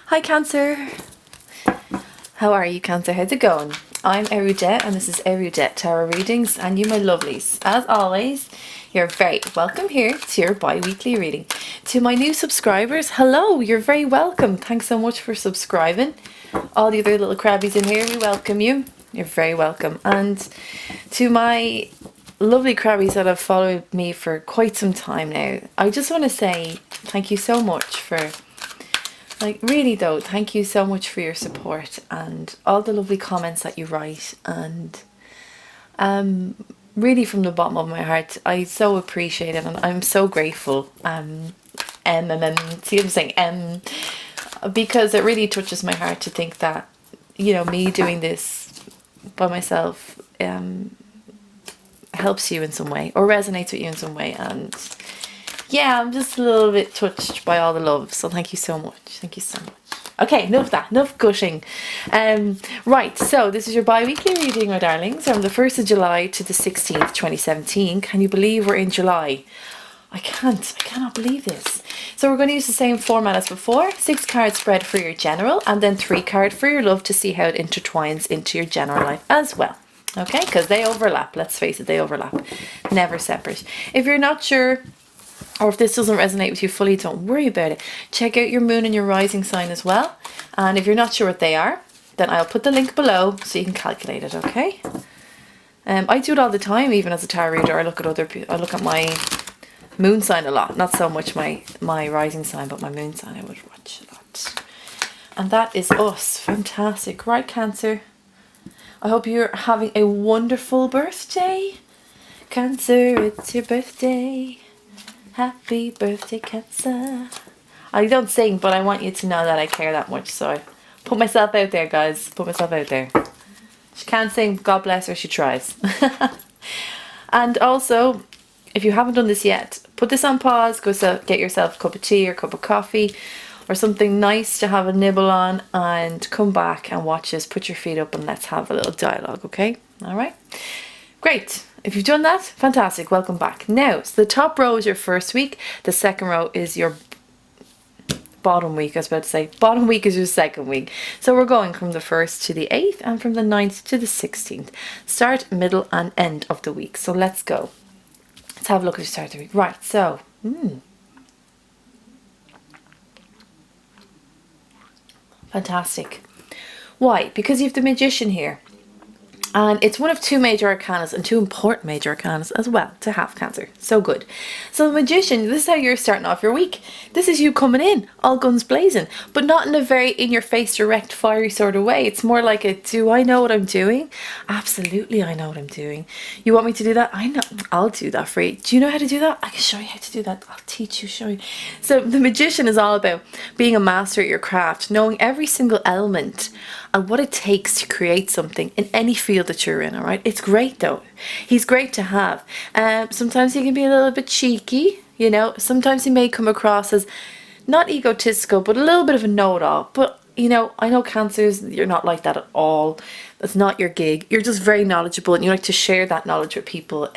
Hi Cancer! How are you Cancer? How's it going? I'm Eriu and this is Eriu Tarot Readings, and you my lovelies, as always, you're very welcome here to your bi-weekly reading. To my new subscribers, hello, you're very welcome. Thanks so much for subscribing. All the other little crabbies in here, we welcome you. You're very welcome. And to my lovely crabbies that have followed me for quite some time now, I just want to say thank you so much for, like, really though, thank you so much for your support and all the lovely comments that you write, and really from the bottom of my heart, I so appreciate it and I'm so grateful. See what I'm saying? Because it really touches my heart to think that, you know, me doing this by myself helps you in some way or resonates with you in some way. And yeah, I'm just a little bit touched by all the love, so thank you so much. Thank you so much. Okay, enough of that, enough gushing. Right, so this is your bi-weekly reading, my darlings, from the 1st of July to the 16th, 2017. Can you believe we're in July? I cannot believe this. So we're going to use the same format as before. 6 card spread for your general, and then 3 card for your love to see how it intertwines into your general life as well. Okay, because they overlap, let's face it, they overlap. Never separate. If you're not sure, or if this doesn't resonate with you fully, don't worry about it. Check out your moon and your rising sign as well. And if you're not sure what they are, then I'll put the link below so you can calculate it, okay? I do it all the time, even as a tarot reader. I look at my moon sign a lot. Not so much my rising sign, but my moon sign I would watch a lot. And that is us. Fantastic. Right, Cancer? I hope you're having a wonderful birthday. Cancer, it's your birthday. Happy birthday, Cancer. I don't sing, but I want you to know that I care that much, so I put myself out there, guys. Put myself out there. She can't sing, God bless her, she tries. And also, if you haven't done this yet, put this on pause, go get yourself a cup of tea or a cup of coffee or something nice to have a nibble on, and come back and watch this. Put your feet up and let's have a little dialogue, okay? Alright? Great. If you've done that, fantastic. Welcome back. Now, so the top row is your first week. The second row is your bottom week. I was about to say bottom week is your second week. So we're going from the 1st to the 8th and from the 9th to the 16th. Start, middle and end of the week. So let's go. Let's have a look at the start of the week. Right, so fantastic. Why? Because you have the Magician here. And it's one of 2 major arcanas and 2 important major arcanas as well to have, Cancer. So good. So the Magician, this is how you're starting off your week. This is you coming in, all guns blazing, but not in a very in-your-face, direct, fiery sort of way. It's more like a, do I know what I'm doing? Absolutely, I know what I'm doing. You want me to do that? I know. I'll do that for you. Do you know how to do that? I can show you how to do that. I'll teach you, show you. So the Magician is all about being a master at your craft, knowing every single element and what it takes to create something in any field that you're in. All right, it's great though. He's great to have. Sometimes he can be a little bit cheeky, you know. Sometimes he may come across as not egotistical, but a little bit of a know-it-all. But you know, I know Cancers, you're not like that at all. That's not your gig. You're just very knowledgeable and you like to share that knowledge with people.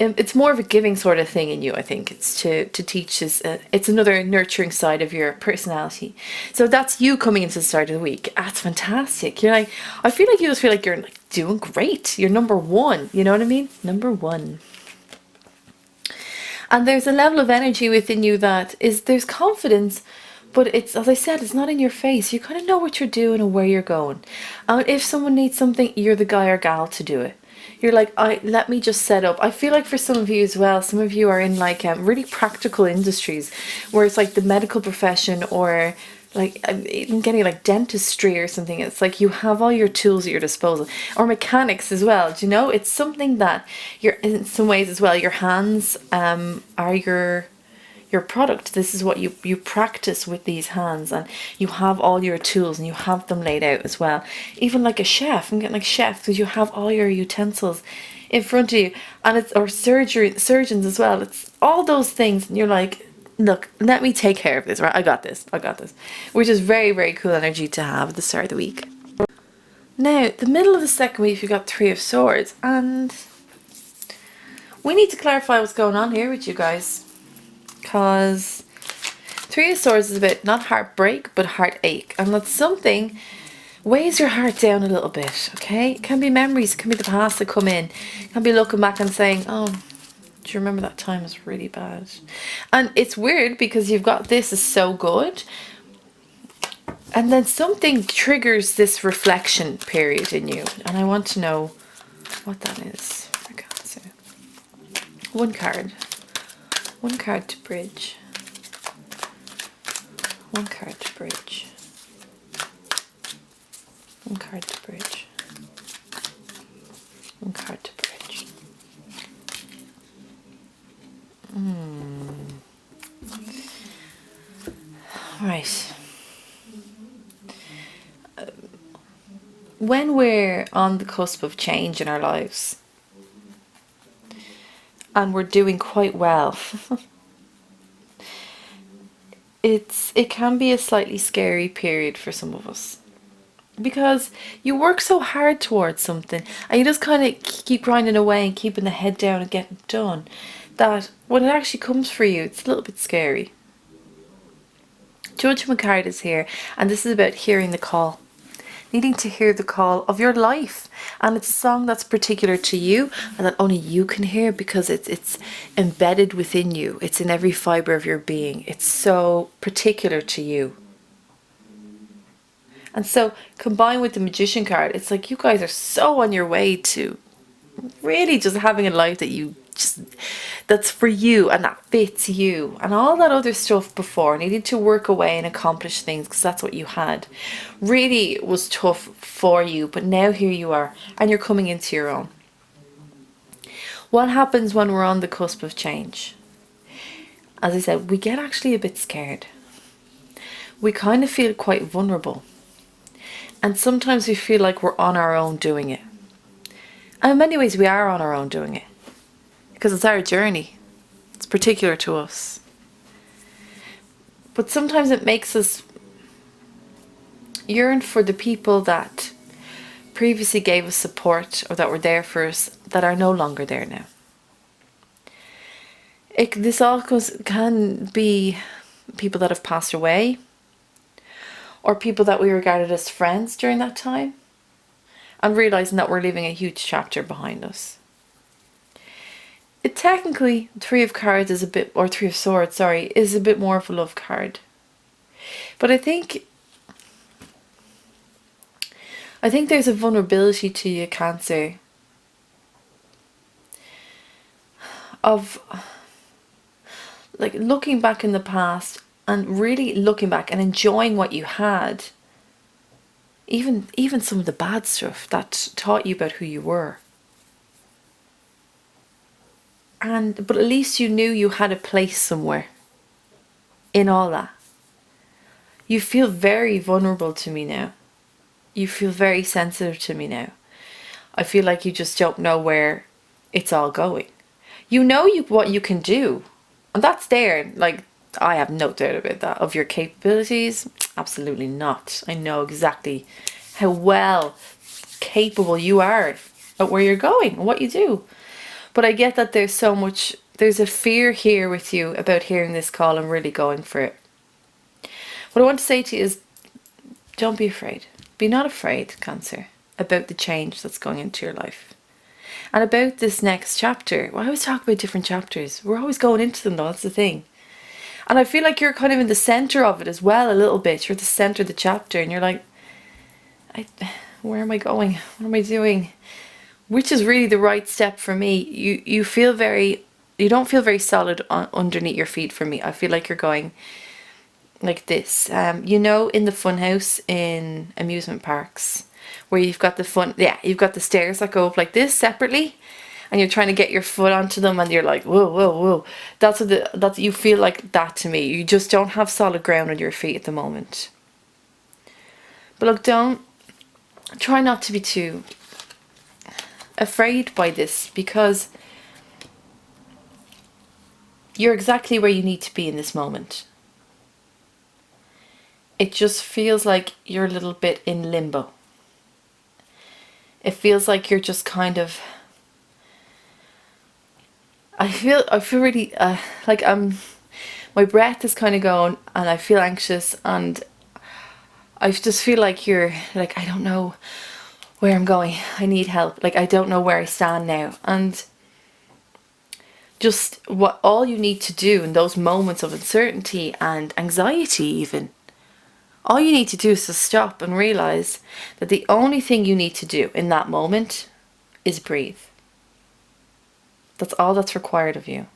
It's more of a giving sort of thing in you, I think. It's to teach us. It's another nurturing side of your personality. So that's you coming into the start of the week. That's fantastic. You're like, I feel like you just feel like you're like doing great. You're number 1. You know what I mean? Number 1. And there's a level of energy within you that is, there's confidence, but it's, as I said, it's not in your face. You kind of know what you're doing and where you're going. And if someone needs something, you're the guy or gal to do it. You're like, let me just set up. I feel like for some of you as well, some of you are in like really practical industries where it's like the medical profession, or like even getting like dentistry or something. It's like you have all your tools at your disposal, or mechanics as well. Do you know? It's something that you're, in some ways as well, your hands are your product. This is what you practice with these hands, and you have all your tools and you have them laid out as well. Even like a chef, I'm getting like chefs, because you have all your utensils in front of you, and it's, or surgeons as well. It's all those things, and you're like, look, let me take care of this, right? I got this, which is very, very cool energy to have at the start of the week. Now, the middle of the second week, you've got 3 of Swords, and we need to clarify what's going on here with you guys, because Three of Swords is about not heartbreak, but heartache. And that's something weighs your heart down a little bit, okay? It can be memories, it can be the past that come in. It can be looking back and saying, oh, do you remember that time was really bad? And it's weird because you've got this is so good. And then something triggers this reflection period in you. And I want to know what that is for Cancer. One card. One card to bridge. One card to bridge. One card to bridge. One card to bridge. Right. When we're on the cusp of change in our lives, and we're doing quite well, it can be a slightly scary period for some of us. Because you work so hard towards something and you just kind of keep grinding away and keeping the head down and getting it done, that when it actually comes for you, it's a little bit scary. Judgment card is here, and this is about hearing the call. Needing to hear the call of your life. And it's a song that's particular to you and that only you can hear because it's embedded within you. It's in every fibre of your being. It's so particular to you. And so combined with the Magician card, it's like you guys are so on your way to really just having a life that you just, that's for you and that fits you. And all that other stuff before, needing to work away and accomplish things because that's what you had, really was tough for you. But now here you are and you're coming into your own. What happens when we're on the cusp of change? As I said, we get actually a bit scared. We kind of feel quite vulnerable. And sometimes we feel like we're on our own doing it. And in many ways we are on our own doing it. Because it's our journey. It's particular to us. But sometimes it makes us yearn for the people that previously gave us support or that were there for us that are no longer there now. This all can be people that have passed away, or people that we regarded as friends during that time, and realizing that we're leaving a huge chapter behind us. It technically, Three of Cards is a bit, or Three of Swords, sorry, is a bit more of a love card. But I think there's a vulnerability to you, Cancer, of like looking back in the past and really looking back and enjoying what you had. Even some of the bad stuff that taught you about who you were. But at least you knew you had a place somewhere in all that. You feel very vulnerable to me now. You feel very sensitive to me now. I feel like you just don't know where it's all going. You know what you can do. And that's there. Like, I have no doubt about that. Of your capabilities, absolutely not. I know exactly how well capable you are at where you're going and what you do. But I get that there's a fear here with you about hearing this call and really going for it. What I want to say to you is, don't be afraid. Be not afraid, Cancer, about the change that's going into your life. And about this next chapter. Well, I always talk about different chapters. We're always going into them though, that's the thing. And I feel like you're kind of in the centre of it as well, a little bit. You're at the centre of the chapter and you're like, where am I going? What am I doing? Which is really the right step for me. You don't feel very solid underneath your feet for me. I feel like you're going like this. In the funhouse in amusement parks, where you've got you've got the stairs that go up like this separately, and you're trying to get your foot onto them, and you're like, whoa, whoa, whoa. That's you feel like that to me. You just don't have solid ground on your feet at the moment. But look, try not to be too afraid by this, because you're exactly where you need to be in this moment. It just feels like you're a little bit in limbo. It feels like you're just kind of, I feel really like my breath is kind of going and I feel anxious, and I just feel like you're like, I don't know where I'm going. I need help. Like, I don't know where I stand now. And just what all you need to do in those moments of uncertainty and anxiety even, all you need to do is to stop and realize that the only thing you need to do in that moment is breathe. That's all that's required of you.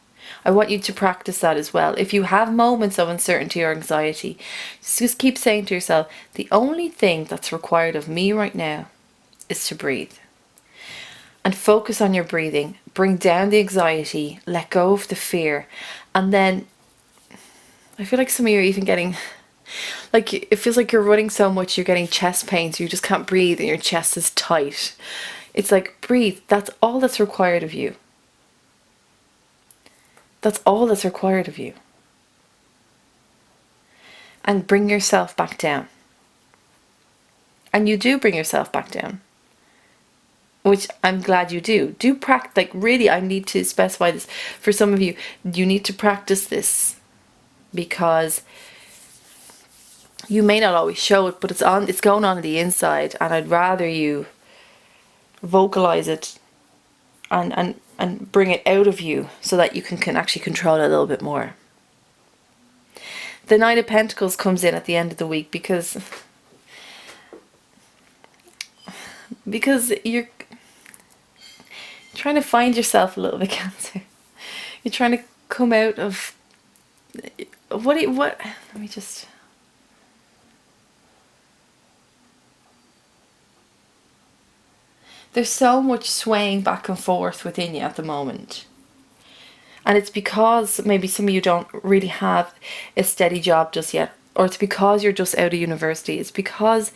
I want you to practice that as well. If you have moments of uncertainty or anxiety, just keep saying to yourself, the only thing that's required of me right now is to breathe. And focus on your breathing. Bring down the anxiety, let go of the fear. And then I feel like some of you are even getting, like, it feels like you're running so much, you're getting chest pains, you just can't breathe and your chest is tight. It's like, breathe. That's all that's required of you. That's all that's required of you. And bring yourself back down. And you do bring yourself back down, which I'm glad you do. Do practice, like, really, I need to specify this. For some of you, you need to practice this, because you may not always show it, but it's going on the inside, and I'd rather you vocalize it and bring it out of you so that you can actually control it a little bit more. The Nine of Pentacles comes in at the end of the week because you're trying to find yourself a little bit, Cancer. You're trying to come out of let me just, there's so much swaying back and forth within you at the moment. And it's because maybe some of you don't really have a steady job just yet, or it's because you're just out of university. It's because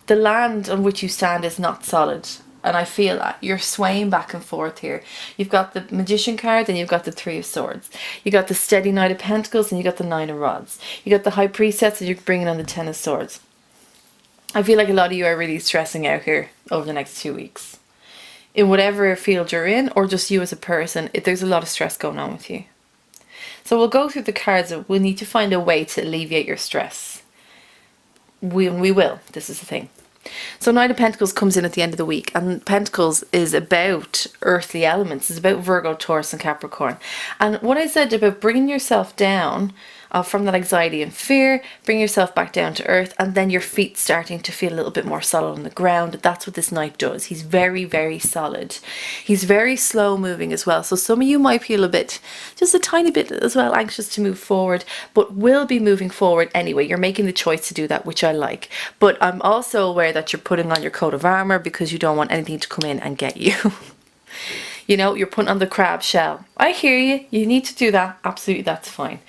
the land on which you stand is not solid. And I feel that you're swaying back and forth here. You've got the Magician card and you've got the Three of Swords. You got the steady Knight of Pentacles and you got the Nine of Rods. You got the High Priestess and you're bringing on the Ten of Swords. I feel like a lot of you are really stressing out here over the next 2 weeks. In whatever field you're in, or just you as a person, there's a lot of stress going on with you. So we'll go through the cards. We'll need to find a way to alleviate your stress. We will. This is the thing. So Knight of Pentacles comes in at the end of the week, and Pentacles is about earthly elements. It's about Virgo, Taurus and Capricorn. And what I said about bringing yourself down from that anxiety and fear, bring yourself back down to earth, and then your feet starting to feel a little bit more solid on the ground. That's what this Knight does. He's very, very solid. He's very slow moving as well. So some of you might feel a bit, just a tiny bit as well, anxious to move forward, but will be moving forward anyway. You're making the choice to do that, which I like. But I'm also aware that you're putting on your coat of armor because you don't want anything to come in and get you. You know, you're putting on the crab shell. I hear you. You need to do that. Absolutely, that's fine.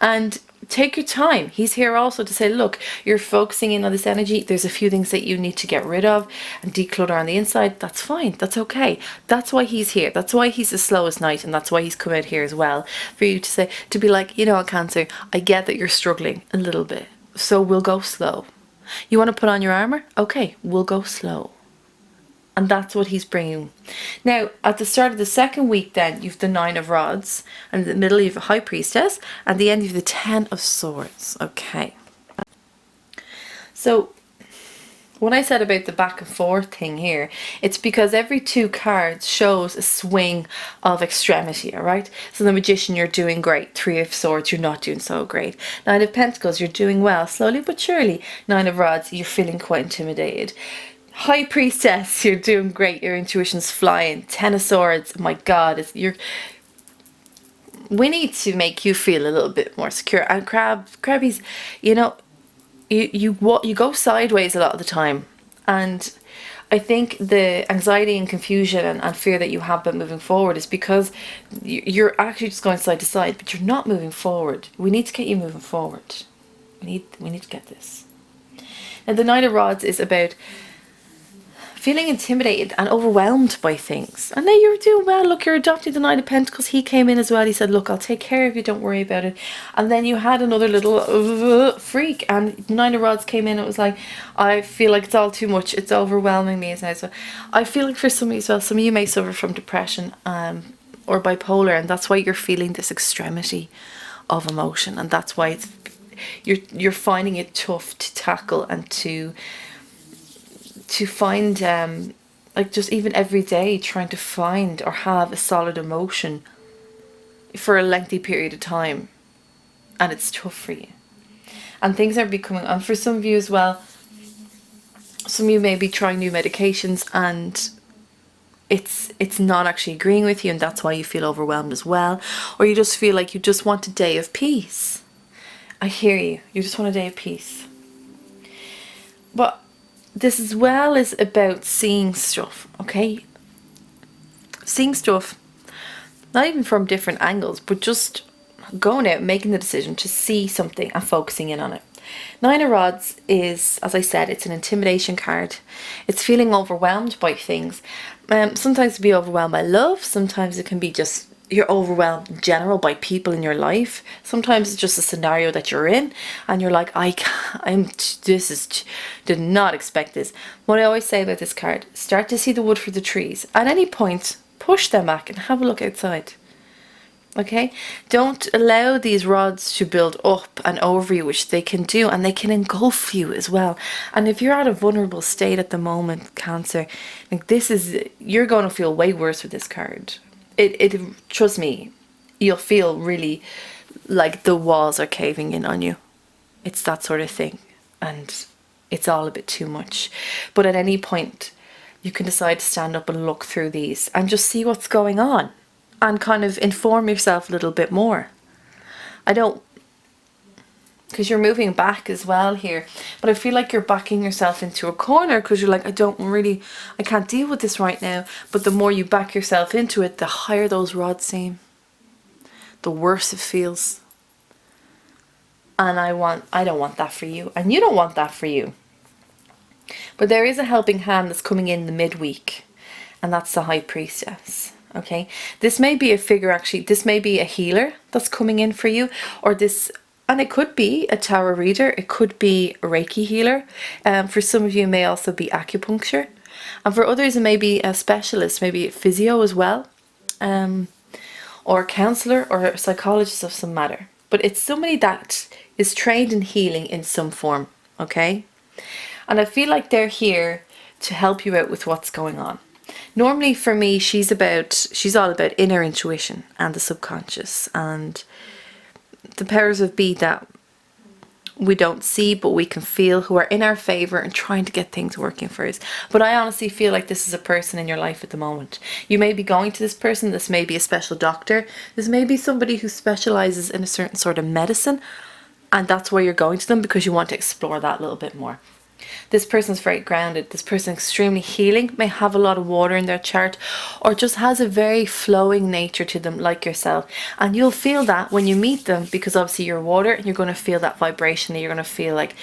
And take your time. He's here also to say, look, you're focusing in on this energy. There's a few things that you need to get rid of and declutter on the inside. That's fine. That's okay. That's why he's here. That's why he's the slowest Knight, and that's why he's come out here as well. For you to say, to be like, you know what, Cancer, I get that you're struggling a little bit. So we'll go slow. You want to put on your armor? Okay, we'll go slow. And that's what he's bringing. Now, at the start of the second week then, you've the Nine of Rods. And in the middle, you have a High Priestess. And at the end, you have the Ten of Swords. Okay. So, when I said about the back and forth thing here, it's because every two cards shows a swing of extremity, all right? So the Magician, you're doing great. Three of Swords, you're not doing so great. Nine of Pentacles, you're doing well, slowly but surely. Nine of Rods, you're feeling quite intimidated. High Priestess, you're doing great. Your intuition's flying. Ten of Swords, my God, we need to make you feel a little bit more secure. And Crabbies, you know, you go sideways a lot of the time, and I think the anxiety and confusion and fear that you have about moving forward is because you're actually just going side to side, but you're not moving forward. We need to get you moving forward. We need to get this. Now the Knight of Rods is about feeling intimidated and overwhelmed by things. And now you're doing well. Look, you're adopting the Knight of Pentacles. He came in as well. He said, look, I'll take care of you. Don't worry about it. And then you had another little freak. And Nine of Rods came in. It was like, I feel like it's all too much. It's overwhelming me. So I feel like for some of you as well, some of you may suffer from depression or bipolar. And that's why you're feeling this extremity of emotion, and that's why you're finding it tough to tackle and to find like just even every day trying to find or have a solid emotion for a lengthy period of time, and it's tough for you. And things are becoming, and for some of you as well, some of you may be trying new medications and it's not actually agreeing with you, and that's why you feel overwhelmed as well. Or you just feel like you just want a day of peace. I hear you. You just want a day of peace. But this as well is about seeing stuff, okay? Seeing stuff, not even from different angles, but just going out, making the decision to see something and focusing in on it. Nine of Rods is, as I said, it's an intimidation card. It's feeling overwhelmed by things. Sometimes it can be overwhelmed by love. Sometimes it can be just you're overwhelmed in general by people in your life. Sometimes it's just a scenario that you're in and you're like, did not expect this. What I always say about this card, start to see the wood for the trees. At any point, push them back and have a look outside. Okay, don't allow these rods to build up and over you, which they can do, and they can engulf you as well. And if you're at a vulnerable state at the moment, Cancer, like you're going to feel way worse with this card. It trust me, you'll feel really like the walls are caving in on you. It's that sort of thing, and it's all a bit too much. But at any point, you can decide to stand up and look through these and just see what's going on. And kind of inform yourself a little bit more. Because you're moving back as well here. But I feel like you're backing yourself into a corner because you're like, I can't deal with this right now. But the more you back yourself into it, the higher those rods seem. The worse it feels. And I don't want that for you. And you don't want that for you. But there is a helping hand that's coming in the midweek. And that's the High Priestess. Okay, this may be a figure, actually, this may be a healer that's coming in for you, and it could be a tarot reader, it could be a Reiki healer. For some of you, it may also be acupuncture, and for others, it may be a specialist, maybe a physio as well, or a counsellor or a psychologist of some matter. But it's somebody that is trained in healing in some form, okay? And I feel like they're here to help you out with what's going on. Normally for me, she's all about inner intuition and the subconscious and the powers of be that we don't see but we can feel, who are in our favour and trying to get things working for us. But I honestly feel like this is a person in your life at the moment. You may be going to this person, this may be a special doctor, this may be somebody who specialises in a certain sort of medicine, and that's why you're going to them, because you want to explore that a little bit more. This person's very grounded. This person extremely healing, may have a lot of water in their chart, or just has a very flowing nature to them, like yourself. And you'll feel that when you meet them, because obviously you're water, and you're going to feel that vibration. And you're going to feel like,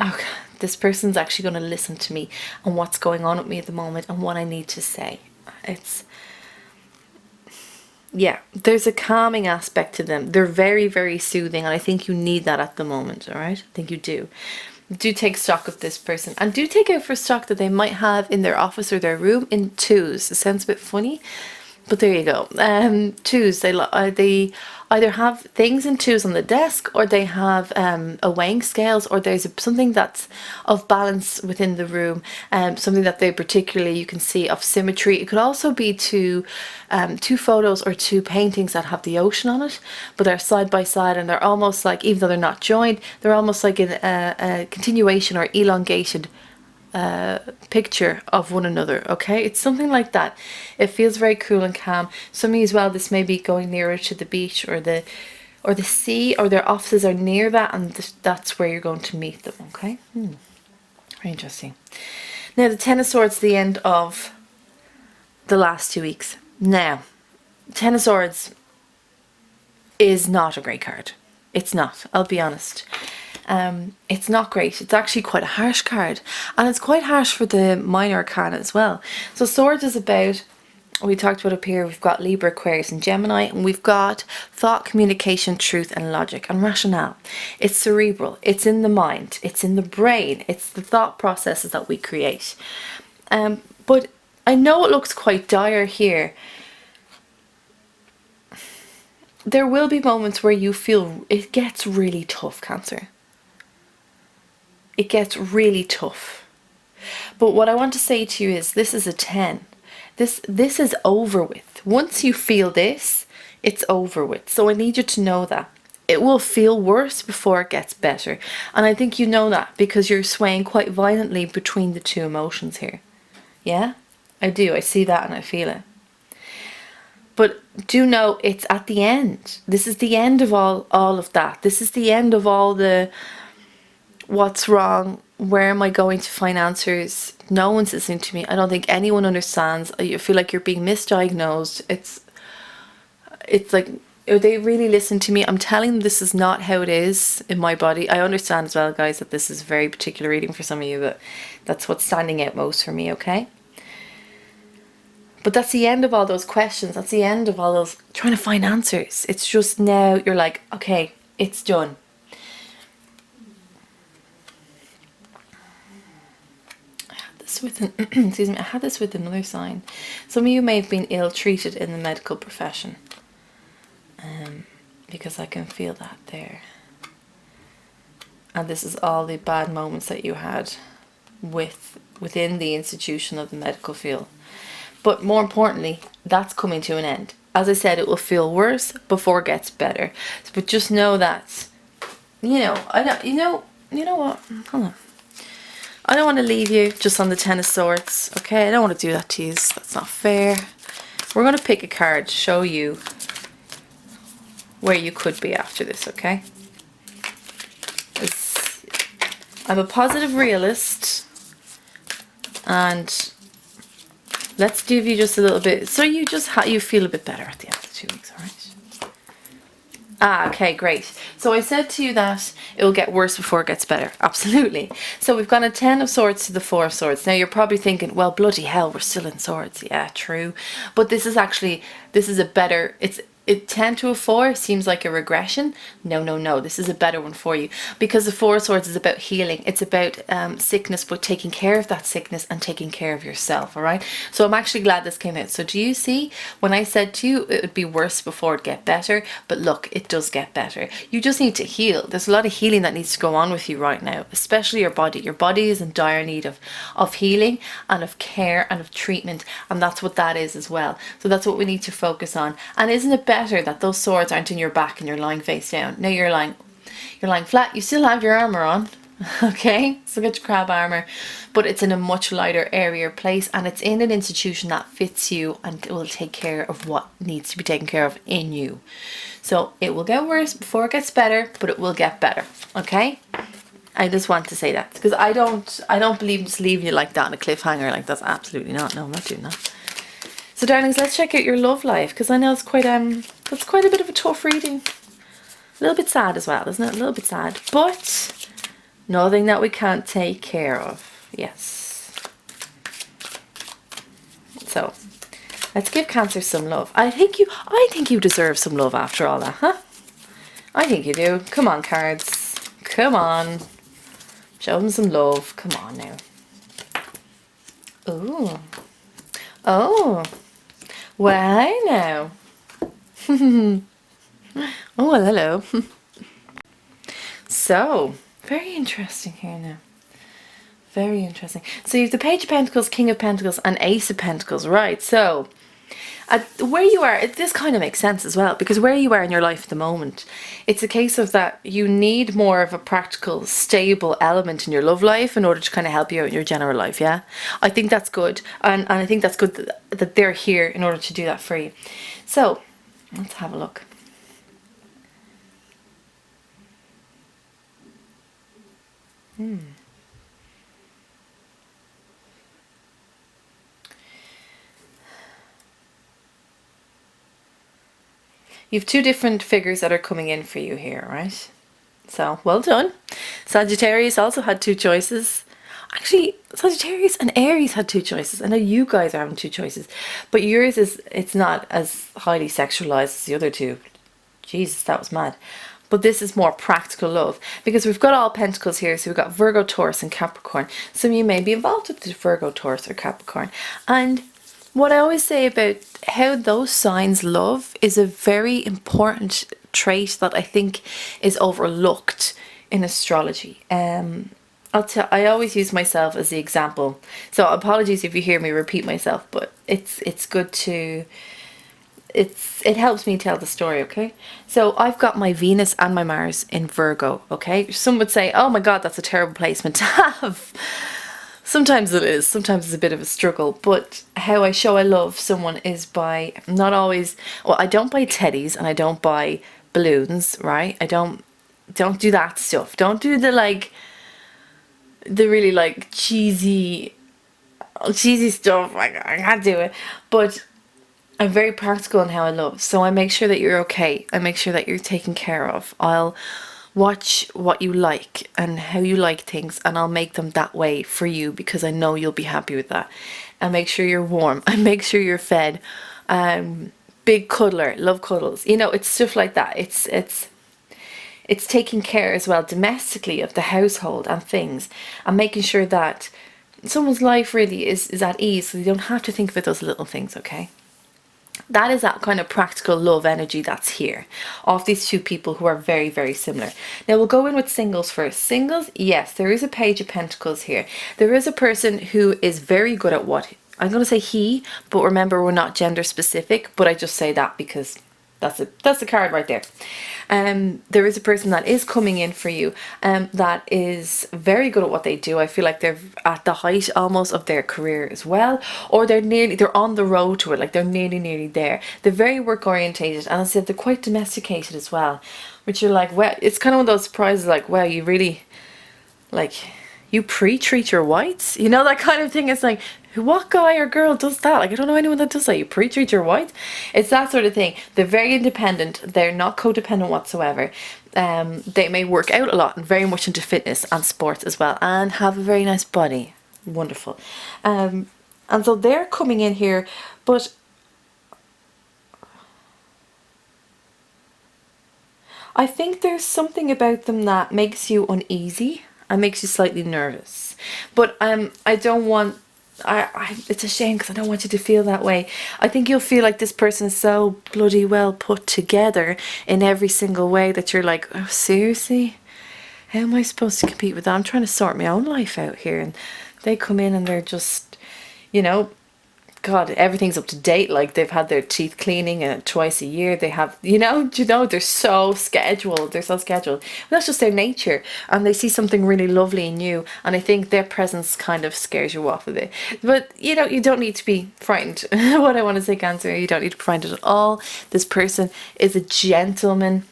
oh, this person's actually going to listen to me and what's going on with me at the moment and what I need to say. Yeah, there's a calming aspect to them. They're very, very soothing, and I think you need that at the moment, all right? I think you do. Do take stock of this person, and do take out for stock that they might have in their office or their room in twos. It sounds a bit funny, but there you go. Twos, they either have things in twos on the desk, or they have a weighing scales, or there's something that's of balance within the room, something that they particularly, you can see, of symmetry. It could also be two photos or two paintings that have the ocean on it, but they're side by side, and they're almost like, even though they're not joined, they're almost like a continuation or elongated picture of one another. Okay, it's something like that. It feels very cool and calm. Some of you as well, this may be going nearer to the beach or the sea, or their offices are near that, and that's where you're going to meet them. Okay, very interesting. Now the Ten of Swords, the end of the last 2 weeks. Now, Ten of Swords is not a great card. It's not, I'll be honest. It's not great. It's actually quite a harsh card, and it's quite harsh for the minor arcana as well. So Swords is about, we talked about up here, we've got Libra, Aquarius and Gemini, and we've got thought, communication, truth and logic and rationale. It's cerebral, it's in the mind, it's in the brain, it's the thought processes that we create. But I know it looks quite dire here. there will be moments where you feel it gets really tough, Cancer. It gets really tough. But what I want to say to you is this is a 10. This is over with. Once you feel this, it's over with. So I need you to know that. It will feel worse before it gets better. And I think you know that because you're swaying quite violently between the two emotions here. Yeah? I do. I see that and I feel it. But do know it's at the end. This is the end of all of that. This is the end of all the what's wrong, where am I going to find answers? No one's listening to me. I don't think anyone understands. I feel like you're being misdiagnosed. It's like, are they really listening to me? I'm telling them this is not how it is in my body. I understand as well, guys, that this is a very particular reading for some of you, but that's what's standing out most for me, okay? But that's the end of all those questions. That's the end of all those trying to find answers. It's just now you're like, okay, it's done. I had this with an excuse me, I had this with another sign. Some of you may have been ill-treated in the medical profession. Because I can feel that there. And this is all the bad moments that you had within the institution of the medical field. But more importantly, that's coming to an end. As I said, it will feel worse before it gets better. But just know that, you know what? Hold on. I don't want to leave you just on the Ten of Swords, okay? I don't want to do that to you. That's not fair. We're going to pick a card to show you where you could be after this, okay? I'm a positive realist, and let's give you just a little bit, so you just you feel a bit better at the end of the 2 weeks, all right? Ah, okay, great. So I said to you that it will get worse before it gets better. Absolutely. So we've got a 10 of Swords to the 4 of Swords. Now you're probably thinking, well, bloody hell, we're still in Swords. Yeah, true. But this is a better, 10 to a 4 seems like a regression. No. This is a better one for you because the 4 of Swords is about healing. It's about sickness, but taking care of that sickness and taking care of yourself. All right. So I'm actually glad this came out. So do you see when I said to you it would be worse before it get better? But look, it does get better. You just need to heal. There's a lot of healing that needs to go on with you right now, especially your body. Your body is in dire need of healing and of care and of treatment, and that's what that is as well. So that's what we need to focus on. And isn't it better that those swords aren't in your back and you're lying face down? No, you're lying flat. You still have your armor on, okay? Still got your crab armor, but it's in a much lighter, airier place, and it's in an institution that fits you and will take care of what needs to be taken care of in you. So it will get worse before it gets better, but it will get better, okay? I just want to say that because I don't believe in just leaving you like that on a cliffhanger. Like, that's absolutely not. No, I'm not doing that. So darlings, let's check out your love life, because I know it's quite a bit of a tough reading. A little bit sad as well, isn't it? A little bit sad, but nothing that we can't take care of. Yes. So let's give Cancer some love. I think you deserve some love after all that, huh? I think you do. Come on, cards. Come on. Show them some love. Come on now. Ooh. Oh. Well, I know. Oh, well, hello. So, very interesting here now. Very interesting. So you have the Page of Pentacles, King of Pentacles, and Ace of Pentacles, right? So, where you are, this kind of makes sense as well, because where you are in your life at the moment, it's a case of that you need more of a practical, stable element in your love life in order to kind of help you out in your general life, yeah? I think that's good, and I think that's good that they're here in order to do that for you. So, let's have a look. You have two different figures that are coming in for you here, right? So, well done. Sagittarius also had two choices. Actually, Sagittarius and Aries had two choices. I know you guys are having two choices, but yours it's not as highly sexualized as the other two. Jesus, that was mad. But this is more practical love, because we've got all Pentacles here. So we've got Virgo, Taurus, and Capricorn. Some of you may be involved with the Virgo, Taurus, or Capricorn. And What I always say about how those signs love is a very important trait that I think is overlooked in astrology. I always use myself as the example. So apologies if you hear me repeat myself, but it's good to it helps me tell the story, okay? So I've got my Venus and my Mars in Virgo, okay? Some would say, "Oh my God, that's a terrible placement to have." Sometimes it is. Sometimes it's a bit of a struggle. But how I show I love someone is by not always. Well, I don't buy teddies and I don't buy balloons, right? I don't do that stuff. Don't do the really like cheesy stuff. I can't do it. But I'm very practical in how I love. So I make sure that you're okay. I make sure that you're taken care of. I'll watch what you like and how you like things, and I'll make them that way for you because I know you'll be happy with that. I make sure you're warm. I make sure you're fed. Big cuddler, love cuddles. You know, it's stuff like that. It's taking care as well domestically of the household and things, and making sure that someone's life really is at ease, so you don't have to think about those little things, okay? That is that kind of practical love energy that's here of these two people who are very, very similar. Now we'll go in with singles first. Singles, yes, there is a Page of Pentacles here. There is a person who is very good at what, I'm going to say he, but remember we're not gender specific, but I just say that because that's a card right there. There is a person that is coming in for you that is very good at what they do. I feel like they're at the height almost of their career as well, or they're on the road to it, like they're nearly there. They're very work orientated, and as I said, they're quite domesticated as well, which you're like, well, it's kind of one of those surprises, like, wow, you really, like, you pre-treat your whites, you know, that kind of thing. It's like, what guy or girl does that? Like, I don't know anyone that does that. You pre-treat your whites. It's that sort of thing. They're very independent. They're not codependent whatsoever. They may work out a lot and very much into fitness and sports as well, and have a very nice body. Wonderful. And so they're coming in here, but I think there's something about them that makes you uneasy and makes you slightly nervous. But I don't want, it's a shame because I don't want you to feel that way. I think you'll feel like this person is so bloody well put together in every single way that you're like, oh, seriously? How am I supposed to compete with that? I'm trying to sort my own life out here. And they come in and they're just, you know, God, everything's up to date. Like, they've had their teeth cleaning twice a year. They have, they're so scheduled. They're so scheduled. But that's just their nature. And they see something really lovely in you. And I think their presence kind of scares you off a bit. But, you don't need to be frightened. What I want to say, Cancer, you don't need to be frightened at all. This person is a gentleman.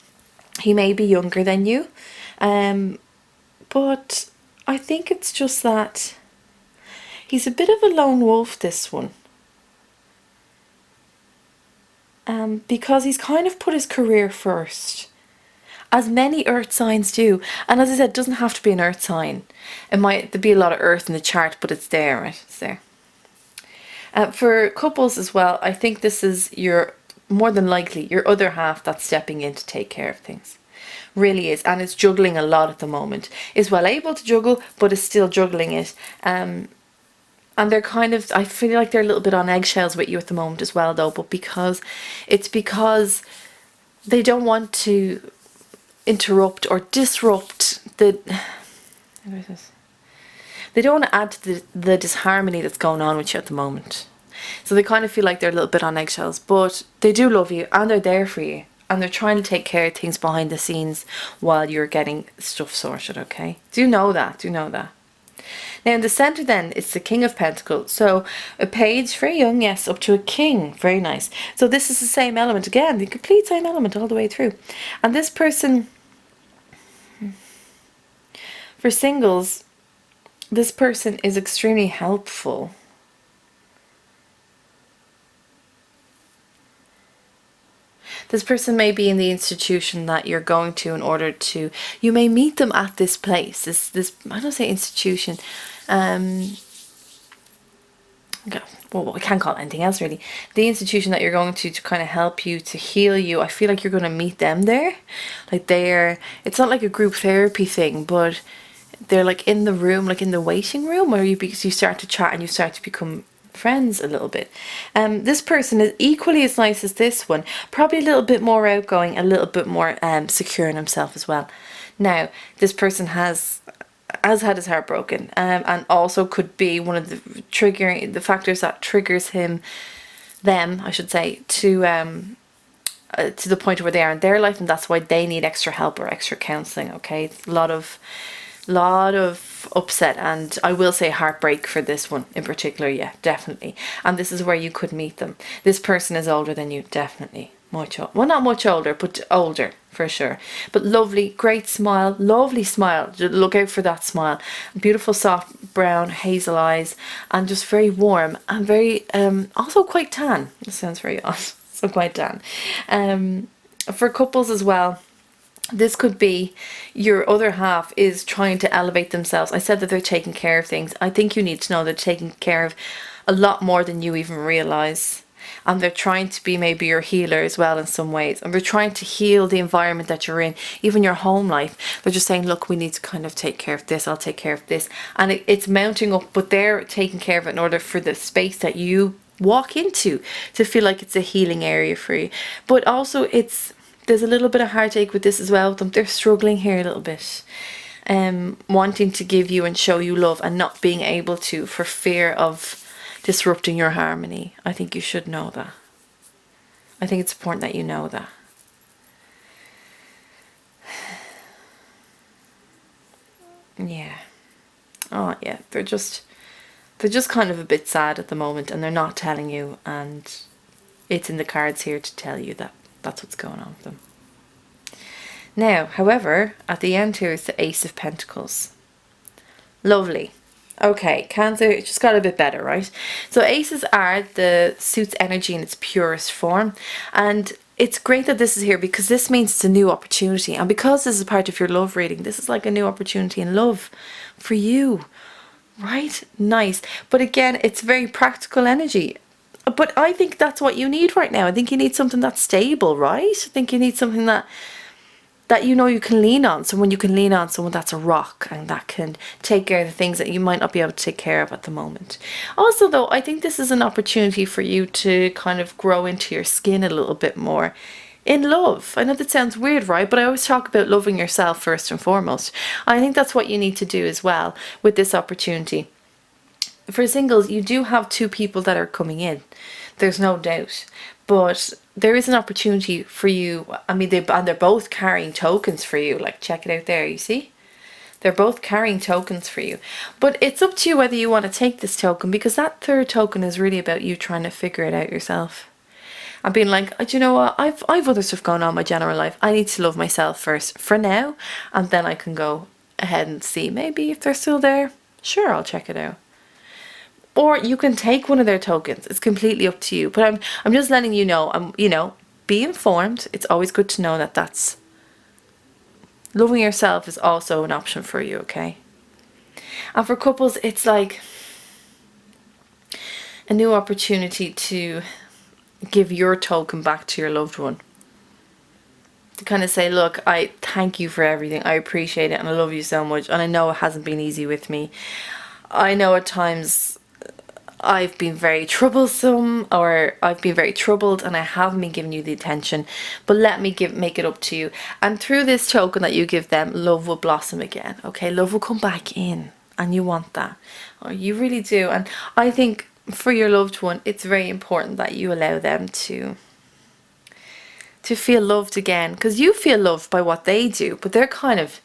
He may be younger than you. But I think it's just that he's a bit of a lone wolf, this one. Because he's kind of put his career first, as many earth signs do. And as I said, it doesn't have to be an earth sign. There be a lot of earth in the chart, but it's there, right? It's there. For couples as well, I think this is more than likely your other half that's stepping in to take care of things. Really is, and is juggling a lot at the moment. Is well able to juggle, but is still juggling it. And they're kind of, I feel like they're a little bit on eggshells with you at the moment as well, though. But because they don't want to interrupt or disrupt they don't want to add to the disharmony that's going on with you at the moment. So they kind of feel like they're a little bit on eggshells, but they do love you and they're there for you. And they're trying to take care of things behind the scenes while you're getting stuff sorted, okay? Do know that. Now in the centre then, it's the King of Pentacles. So a page, very young, yes, up to a king. Very nice. So this is the same element again, the complete same element all the way through. And this person, for singles, this person is extremely helpful. This person may be in the institution that you're going to in order to, you may meet them at this place, this I don't say institution, well, we can't call it anything else really. The institution that you're going to kind of help you, to heal you, I feel like you're going to meet them there. Like it's not like a group therapy thing, but they're like in the room, like in the waiting room, where you start to chat and you start to become friends a little bit. This person is equally as nice as this one, probably a little bit more outgoing, a little bit more secure in himself as well. Now, this person has had his heart broken, and also could be one of the factors that triggers them, I should say, to the point where they are in their life, and that's why they need extra help or extra counselling. Okay, it's a lot of upset, and I will say heartbreak for this one in particular. Yeah, definitely. And this is where you could meet them. This person is older than you, definitely. Well, not much older, but older for sure. But lovely, great smile, lovely smile. Look out for that smile. Beautiful soft brown hazel eyes, and just very warm and very also quite tan. This sounds very odd. So quite tan. For couples as well, this could be your other half is trying to elevate themselves. I said that they're taking care of things. I think you need to know they're taking care of a lot more than you even realize. And they're trying to be maybe your healer as well in some ways. And they're trying to heal the environment that you're in, even your home life. They're just saying, look, we need to kind of take care of this. I'll take care of this. And it's mounting up, but they're taking care of it in order for the space that you walk into to feel like it's a healing area for you. But also there's a little bit of heartache with this as well with them. They're struggling here a little bit, wanting to give you and show you love and not being able to for fear of disrupting your harmony. I think you should know that. I think it's important that you know that. Yeah. Oh yeah, they're just kind of a bit sad at the moment, and they're not telling you, and it's in the cards here to tell you that that's what's going on with them. Now, however, at the end here is the Ace of Pentacles. Lovely. Okay, Cancer, it just got a bit better, right? So aces are the suit's energy in its purest form, and it's great that this is here because this means it's a new opportunity, and because this is part of your love reading, this is like a new opportunity in love for you. Right? Nice. But again, it's very practical energy. But I think that's what you need right now. I think you need something that's stable, right? I think you need something that you know you can lean on. Someone you can lean on, someone that's a rock and that can take care of the things that you might not be able to take care of at the moment. Also though, I think this is an opportunity for you to kind of grow into your skin a little bit more in love. I know that sounds weird, right? But I always talk about loving yourself first and foremost. I think that's what you need to do as well with this opportunity. For singles, you do have two people that are coming in. There's no doubt. But there is an opportunity for you. I mean, they're both carrying tokens for you. Like, check it out there, you see? They're both carrying tokens for you. But it's up to you whether you want to take this token, because that third token is really about you trying to figure it out yourself. And being like, do you know what, I've other stuff going on in my general life. I need to love myself first for now, and then I can go ahead and see maybe if they're still there. Sure, I'll check it out. Or you can take one of their tokens. It's completely up to you. But I'm just letting you know, be informed. It's always good to know that that's loving yourself is also an option for you, okay? And for couples, it's like a new opportunity to give your token back to your loved one. To kind of say, look, I thank you for everything. I appreciate it and I love you so much. And I know it hasn't been easy with me. I know at times I've been very troublesome, or I've been very troubled, and I haven't been giving you the attention, but let me make it up to you. And through this token that you give them, love will blossom again. Okay, love will come back in, and you want that. Oh, you really do. And I think for your loved one, it's very important that you allow them to feel loved again, because you feel loved by what they do, but they're kind of,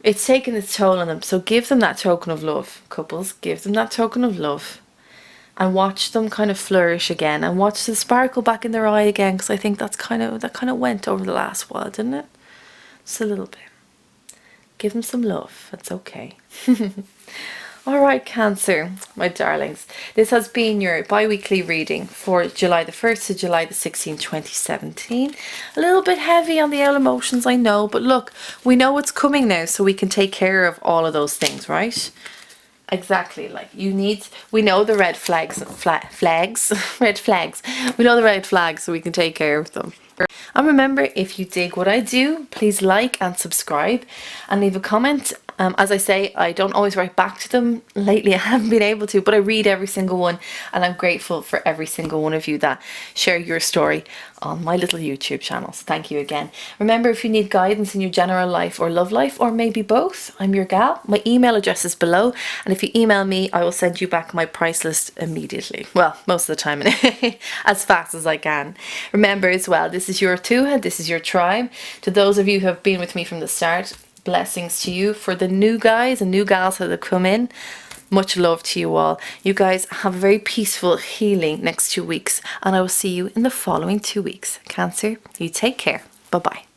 it's taking its toll on them. So give them that token of love, couples. Give them that token of love. And watch them kind of flourish again, and watch the sparkle back in their eye again, because I think that kind of went over the last while, didn't it? Just a little bit. Give them some love. That's okay. All right, Cancer, my darlings. This has been your bi-weekly reading for July the 1st to July the 16th, 2017. A little bit heavy on the old emotions, I know, but look, we know what's coming now, so we can take care of all of those things, right? Exactly, like we know the red flags, red flags. We know the red flags, so we can take care of them. And remember, if you dig what I do, please like and subscribe and leave a comment As I say, I don't always write back to them. Lately I haven't been able to, but I read every single one, and I'm grateful for every single one of you that share your story on my little YouTube channel. So thank you again. Remember, if you need guidance in your general life or love life, or maybe both, I'm your gal. My email address is below, and if you email me, I will send you back my price list immediately. Well, most of the time, as fast as I can. Remember as well, this is your Tuatha, this is your tribe. To those of you who have been with me from the start, blessings to you. For the new guys and new gals that have come in, much love to you all. You guys have a very peaceful, healing next 2 weeks, and I will see you in the following 2 weeks. Cancer, you take care. Bye-bye.